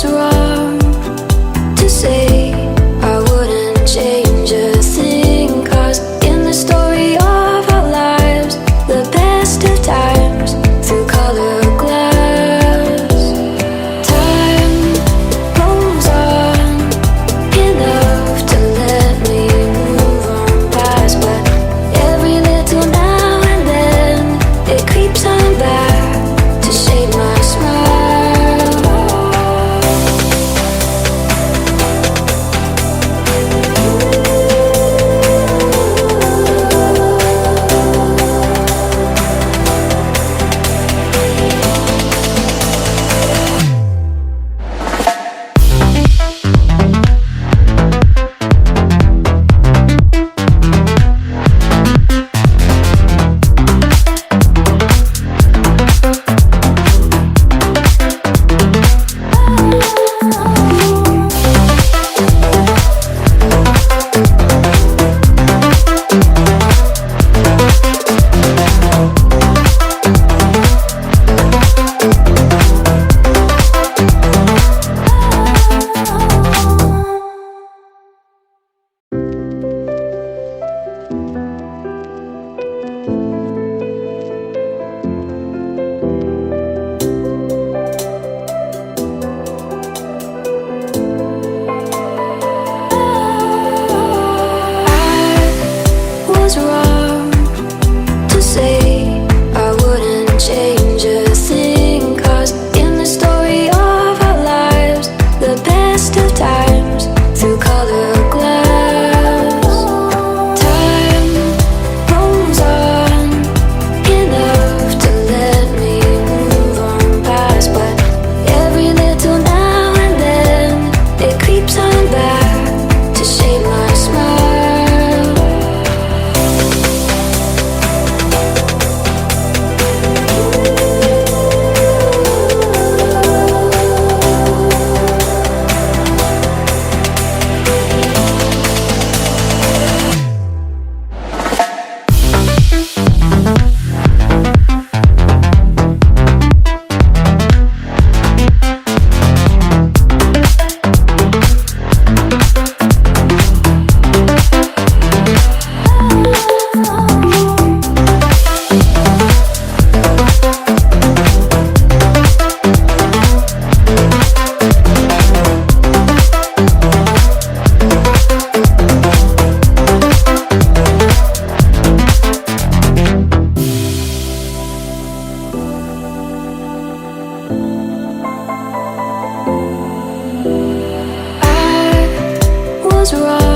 was wrong to say I wouldn't change a thing, 'cause in the story of our lives, the best of times through color glass, time rolls on enough to let me move on past, but every little now and then it creeps on back to shade my smile. Was wrong to say I wouldn't change a thing, 'cause in the story of our lives, the best of times through color glass, time rolls on enough to let me move on past, but every little now and then it creeps on back to shade my smile. Was wrong